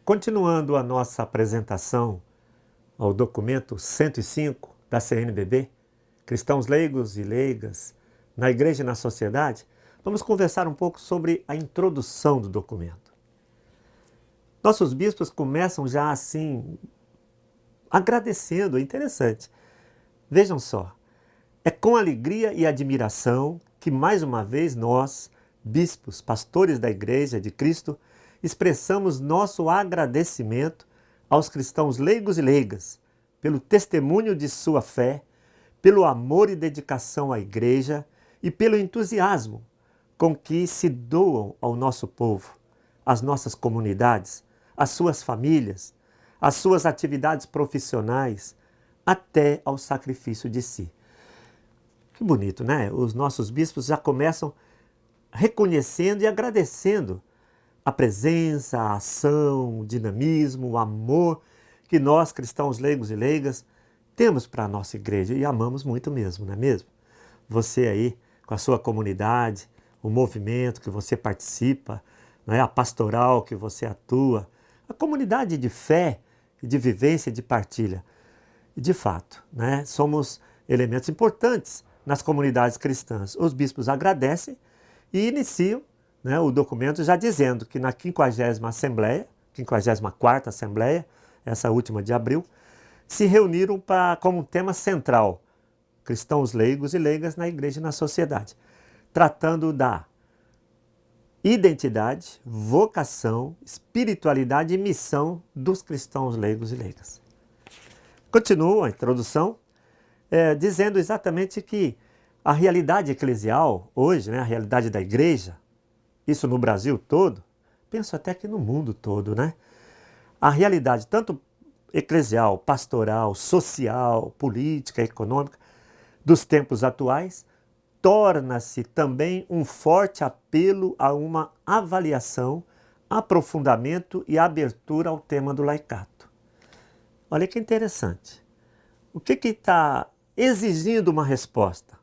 Continuando a nossa apresentação ao documento 105 da CNBB, Cristãos Leigos e Leigas na Igreja e na Sociedade, vamos conversar um pouco sobre a introdução do documento. Nossos bispos começam já assim, agradecendo, é interessante. Vejam só, é com alegria e admiração que mais uma vez nós, bispos, pastores da Igreja de Cristo, expressamos nosso agradecimento aos cristãos leigos e leigas pelo testemunho de sua fé, pelo amor e dedicação à Igreja e pelo entusiasmo com que se doam ao nosso povo, às nossas comunidades, às suas famílias, às suas atividades profissionais, até ao sacrifício de si. Que bonito, né? Os nossos bispos já começam reconhecendo e agradecendo a presença, a ação, o dinamismo, o amor que nós, cristãos leigos e leigas, temos para a nossa igreja e amamos muito mesmo, não é mesmo? Você aí, com a sua comunidade, o movimento que você participa, não é? A pastoral que você atua, a comunidade de fé, de vivência e de partilha. E de fato, né? Somos elementos importantes nas comunidades cristãs. Os bispos agradecem e iniciam, né, o documento já dizendo que na 50ª Assembleia, 54ª Assembleia, essa última de abril, se reuniram como tema central cristãos leigos e leigas na Igreja e na sociedade, tratando da identidade, vocação, espiritualidade e missão dos cristãos leigos e leigas. Continua a introdução dizendo exatamente que a realidade eclesial hoje, né, a realidade da Igreja, isso no Brasil todo, penso até que no mundo todo, né? A realidade tanto eclesial, pastoral, social, política, econômica dos tempos atuais torna-se também um forte apelo a uma avaliação, aprofundamento e abertura ao tema do laicato. Olha que interessante. O que está exigindo uma resposta?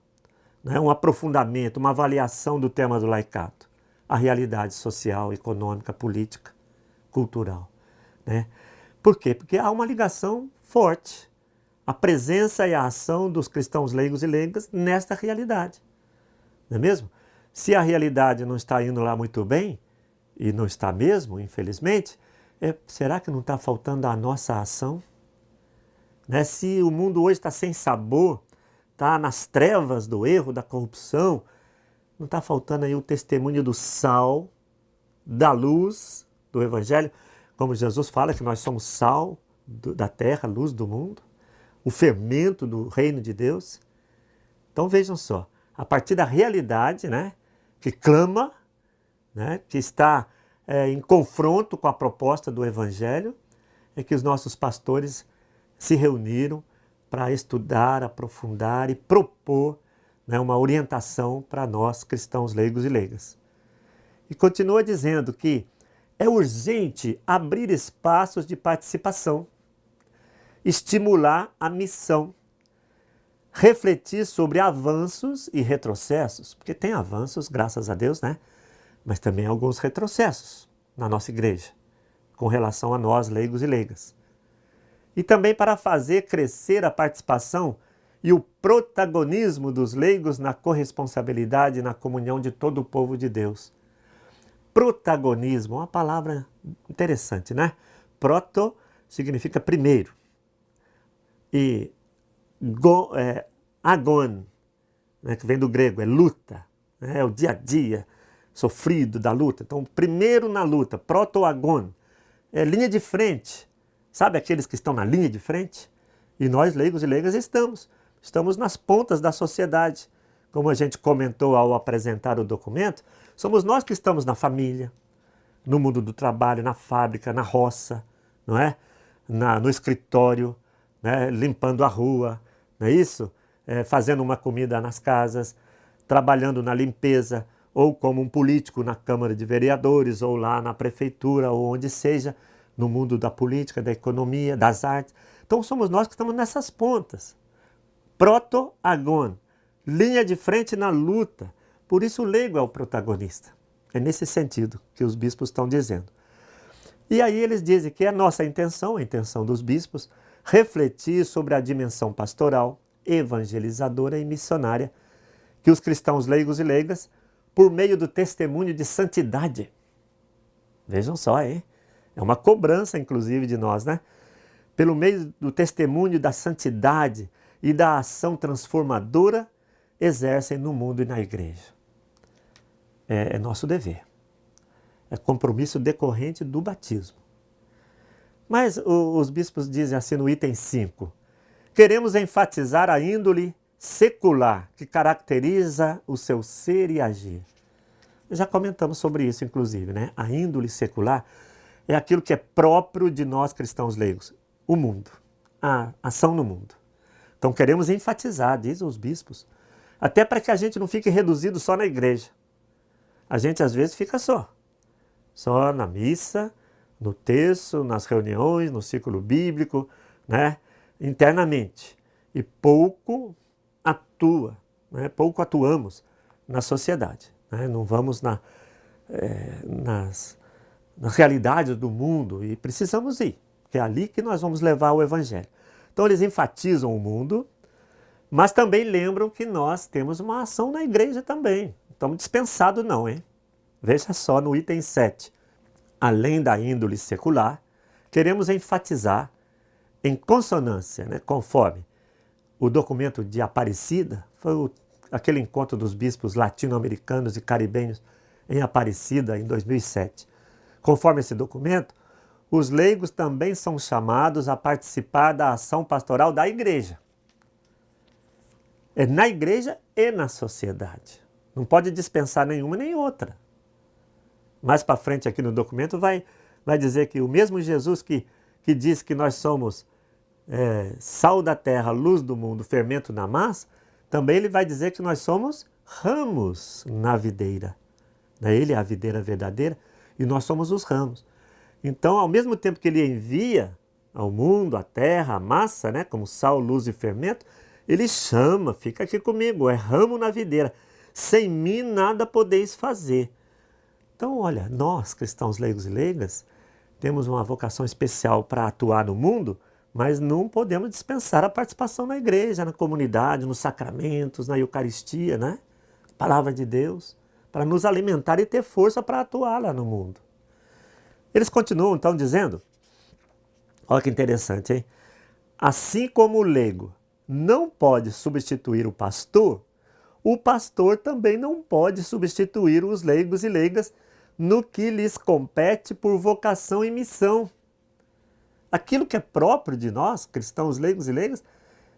Né? Um aprofundamento, uma avaliação do tema do laicato. A realidade social, econômica, política, cultural. Né? Por quê? Porque há uma ligação forte. A presença e a ação dos cristãos leigos e leigas nesta realidade. Não é mesmo? Se a realidade não está indo lá muito bem, e não está mesmo, infelizmente, será que não está faltando a nossa ação? Né? Se o mundo hoje está sem sabor, está nas trevas do erro, da corrupção, não está faltando aí o testemunho do sal, da luz do Evangelho, como Jesus fala que nós somos sal da terra, luz do mundo, o fermento do reino de Deus. Então vejam só, a partir da realidade, né, que clama, né, que está em confronto com a proposta do Evangelho, é que os nossos pastores se reuniram para estudar, aprofundar e propor, né, uma orientação para nós, cristãos leigos e leigas. E continua dizendo que é urgente abrir espaços de participação, estimular a missão, refletir sobre avanços e retrocessos, porque tem avanços, graças a Deus, né? Mas também alguns retrocessos na nossa igreja, com relação a nós, leigos e leigas. E também para fazer crescer a participação e o protagonismo dos leigos na corresponsabilidade e na comunhão de todo o povo de Deus. Protagonismo, uma palavra interessante, né? Proto significa primeiro. E agon, né, que vem do grego, é luta, né, é o dia a dia sofrido da luta. Então, primeiro na luta, proto-agon, é linha de frente. Sabe aqueles que estão na linha de frente? E nós, leigos e leigas, estamos nas pontas da sociedade. Como a gente comentou ao apresentar o documento, somos nós que estamos na família, no mundo do trabalho, na fábrica, na roça, não é? No escritório, né? Limpando a rua, não é isso? Fazendo uma comida nas casas, trabalhando na limpeza, ou como um político na Câmara de Vereadores, ou lá na prefeitura, ou onde seja, no mundo da política, da economia, das artes. Então somos nós que estamos nessas pontas. Proto-agon, linha de frente na luta. Por isso o leigo é o protagonista. É nesse sentido que os bispos estão dizendo. E aí eles dizem que é nossa intenção, a intenção dos bispos, refletir sobre a dimensão pastoral, evangelizadora e missionária que os cristãos leigos e leigas, por meio do testemunho de santidade. Vejam só, hein? É uma cobrança, inclusive, de nós, né? Pelo meio do testemunho da santidade e da ação transformadora, exercem no mundo e na igreja. É nosso dever. É compromisso decorrente do batismo. Mas os bispos dizem assim no item 5, queremos enfatizar a índole secular que caracteriza o seu ser e agir. Já comentamos sobre isso, inclusive, né? A índole secular é aquilo que é próprio de nós cristãos leigos, o mundo, a ação no mundo. Então queremos enfatizar, dizem os bispos, até para que a gente não fique reduzido só na igreja. A gente às vezes fica só na missa, no terço, nas reuniões, no círculo bíblico, né? Internamente. E pouco atua, né? Pouco atuamos na sociedade. Né? Não vamos nas realidades do mundo e precisamos ir, que é ali que nós vamos levar o evangelho. Então eles enfatizam o mundo, mas também lembram que nós temos uma ação na igreja também. Não estamos dispensados não, hein? Veja só no item 7. Além da índole secular, queremos enfatizar, em consonância, né, conforme o documento de Aparecida, foi aquele encontro dos bispos latino-americanos e caribenhos em Aparecida, em 2007. Conforme esse documento, os leigos também são chamados a participar da ação pastoral da igreja. É na igreja e na sociedade. Não pode dispensar nenhuma nem outra. Mais para frente aqui no documento vai dizer que o mesmo Jesus que diz que nós somos sal da terra, luz do mundo, fermento na massa, também ele vai dizer que nós somos ramos na videira. Ele é a videira verdadeira e nós somos os ramos. Então, ao mesmo tempo que ele envia ao mundo, a terra, a massa, né, como sal, luz e fermento, ele chama, fica aqui comigo, é ramo na videira. Sem mim nada podeis fazer. Então, olha, nós, cristãos leigos e leigas, temos uma vocação especial para atuar no mundo, mas não podemos dispensar a participação na igreja, na comunidade, nos sacramentos, na Eucaristia, né? Palavra de Deus, para nos alimentar e ter força para atuar lá no mundo. Eles continuam, então, dizendo, olha que interessante, hein? Assim como o leigo não pode substituir o pastor também não pode substituir os leigos e leigas no que lhes compete por vocação e missão. Aquilo que é próprio de nós, cristãos leigos e leigas,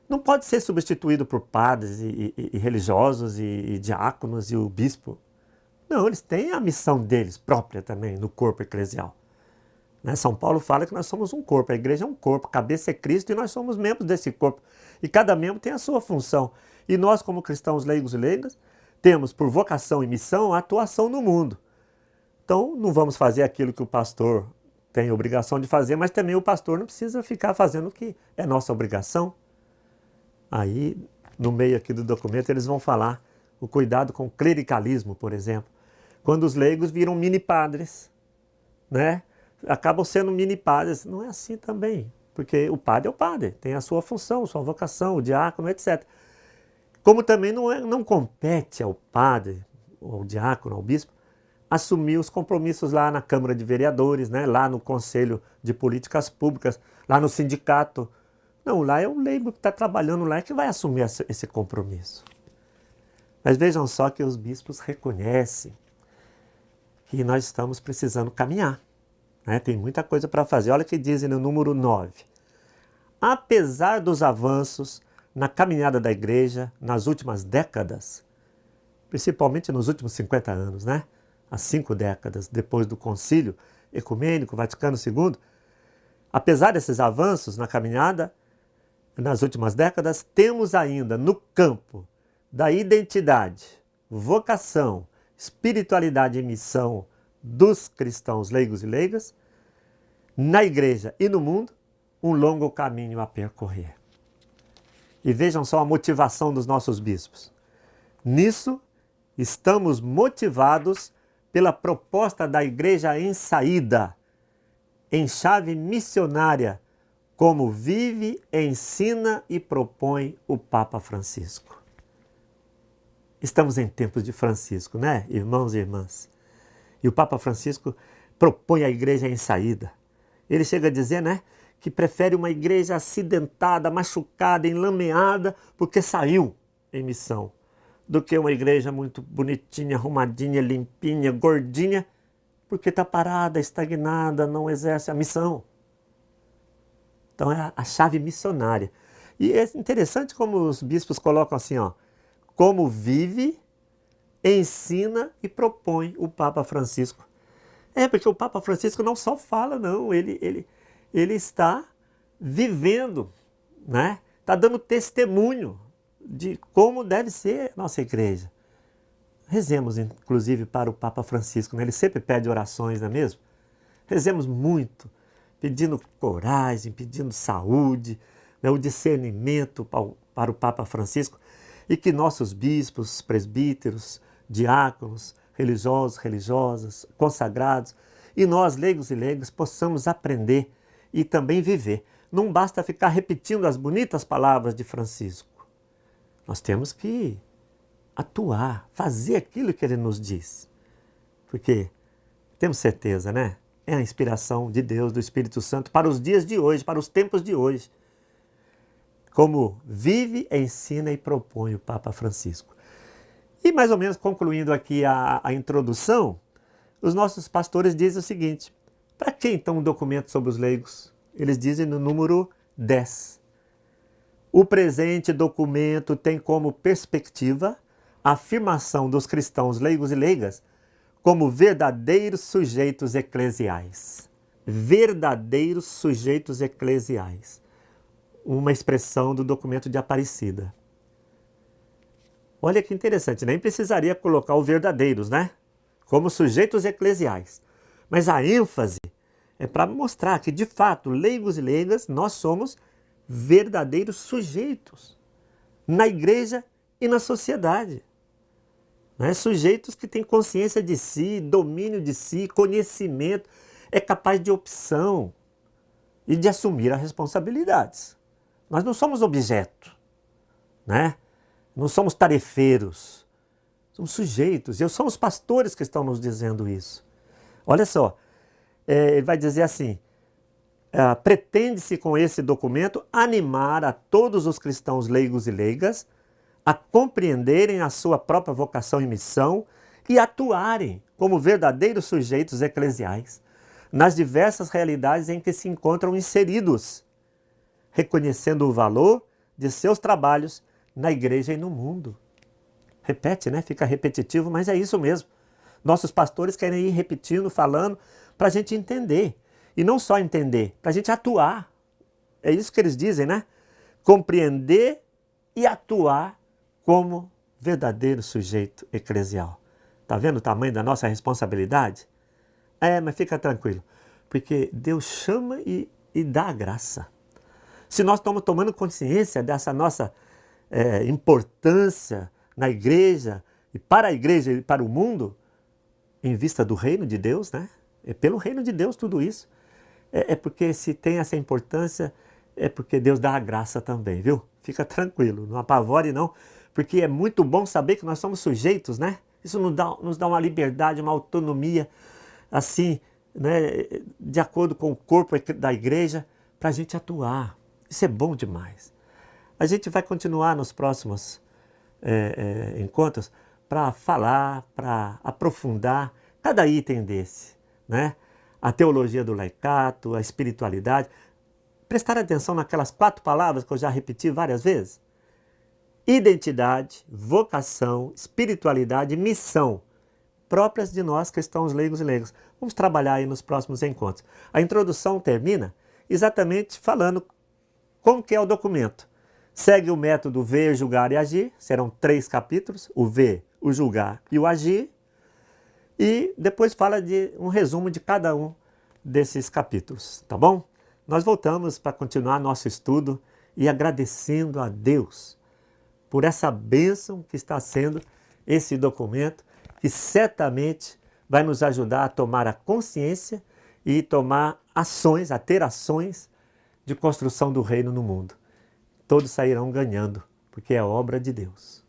não pode ser substituído por padres e religiosos e diáconos e o bispo. Não, eles têm a missão deles própria também no corpo eclesial. Né? São Paulo fala que nós somos um corpo, a igreja é um corpo, a cabeça é Cristo e nós somos membros desse corpo. E cada membro tem a sua função. E nós, como cristãos leigos e leigas, temos por vocação e missão a atuação no mundo. Então, não vamos fazer aquilo que o pastor tem obrigação de fazer, mas também o pastor não precisa ficar fazendo o que é nossa obrigação. Aí, no meio aqui do documento, eles vão falar o cuidado com o clericalismo, por exemplo. Quando os leigos viram mini-padres, né? Acabam sendo mini-padres. Não é assim também, porque o padre é o padre, tem a sua função, sua vocação, o diácono, etc. Como também não compete ao padre, ao diácono, ao bispo, assumir os compromissos lá na Câmara de Vereadores, né? Lá no Conselho de Políticas Públicas, lá no sindicato. Não, lá é o leigo que está trabalhando lá que vai assumir esse compromisso. Mas vejam só que os bispos reconhecem que nós estamos precisando caminhar. Né? Tem muita coisa para fazer. Olha o que dizem no número 9. Apesar dos avanços na caminhada da igreja nas últimas décadas, principalmente nos últimos 50 anos, né? Há 5 décadas depois do Concílio Ecumênico Vaticano II, apesar desses avanços na caminhada nas últimas décadas, temos ainda no campo da identidade, vocação, espiritualidade e missão dos cristãos leigos e leigas, na igreja e no mundo, um longo caminho a percorrer. E vejam só a motivação dos nossos bispos. Nisso, estamos motivados pela proposta da igreja em saída, em chave missionária, como vive, ensina e propõe o Papa Francisco. Estamos em tempos de Francisco, né, irmãos e irmãs? E o Papa Francisco propõe a igreja em saída. Ele chega a dizer, né, que prefere uma igreja acidentada, machucada, enlameada, porque saiu em missão, do que uma igreja muito bonitinha, arrumadinha, limpinha, gordinha, porque está parada, estagnada, não exerce a missão. Então é a chave missionária. E é interessante como os bispos colocam assim, ó, como vive, ensina e propõe o Papa Francisco. Porque o Papa Francisco não só fala, não, ele está vivendo, né? Está dando testemunho de como deve ser nossa igreja. Rezemos, inclusive, para o Papa Francisco, né? Ele sempre pede orações, não é mesmo? Rezemos muito, pedindo coragem, pedindo saúde, né? O discernimento para o Papa Francisco, e que nossos bispos, presbíteros, diáconos, religiosos, religiosas, consagrados, e nós, leigos e leigas, possamos aprender e também viver. Não basta ficar repetindo as bonitas palavras de Francisco. Nós temos que atuar, fazer aquilo que ele nos diz. Porque temos certeza, né? É a inspiração de Deus, do Espírito Santo, para os dias de hoje, para os tempos de hoje. Como vive, ensina e propõe o Papa Francisco. E mais ou menos concluindo aqui a introdução, os nossos pastores dizem o seguinte: para que então um documento sobre os leigos? Eles dizem no número 10. O presente documento tem como perspectiva a afirmação dos cristãos leigos e leigas como verdadeiros sujeitos eclesiais. Verdadeiros sujeitos eclesiais. Uma expressão do documento de Aparecida. Olha que interessante, nem precisaria colocar o verdadeiros, né? Como sujeitos eclesiais. Mas a ênfase é para mostrar que, de fato, leigos e leigas, nós somos verdadeiros sujeitos na igreja e na sociedade. Né? Sujeitos que têm consciência de si, domínio de si, conhecimento, é capaz de opção e de assumir as responsabilidades. Nós não somos objeto, né? Não somos tarefeiros, somos sujeitos. E são os pastores que estão nos dizendo isso. Olha só, ele vai dizer assim: pretende-se com esse documento animar a todos os cristãos leigos e leigas a compreenderem a sua própria vocação e missão e atuarem como verdadeiros sujeitos eclesiais nas diversas realidades em que se encontram inseridos, reconhecendo o valor de seus trabalhos na igreja e no mundo. Repete, né? Fica repetitivo, mas é isso mesmo. Nossos pastores querem ir repetindo, falando, para a gente entender. E não só entender, para a gente atuar. É isso que eles dizem, né? Compreender e atuar como verdadeiro sujeito eclesial. Está vendo o tamanho da nossa responsabilidade? Mas fica tranquilo, porque Deus chama e dá a graça. Se nós estamos tomando consciência dessa nossa importância na igreja, e para a igreja e para o mundo, em vista do reino de Deus, né? É pelo reino de Deus tudo isso. Porque se tem essa importância, é porque Deus dá a graça também, viu? Fica tranquilo, não apavore não, porque é muito bom saber que nós somos sujeitos, né? Isso nos dá uma liberdade, uma autonomia, assim, né? De acordo com o corpo da igreja, para a gente atuar. Isso é bom demais. A gente vai continuar nos próximos encontros para falar, para aprofundar cada item desse, né? A teologia do laicato, a espiritualidade. Prestar atenção naquelas 4 palavras que eu já repeti várias vezes. Identidade, vocação, espiritualidade e missão, próprias de nós cristãos leigos e leigas. Vamos trabalhar aí nos próximos encontros. A introdução termina exatamente falando como que é o documento. Segue o método ver, julgar e agir. Serão 3 capítulos, o ver, o julgar e o agir. E depois fala de um resumo de cada um desses capítulos, tá bom? Nós voltamos para continuar nosso estudo e agradecendo a Deus por essa bênção que está sendo esse documento, que certamente vai nos ajudar a tomar a consciência e tomar ações, a ter ações de construção do reino no mundo. Todos sairão ganhando, porque é obra de Deus.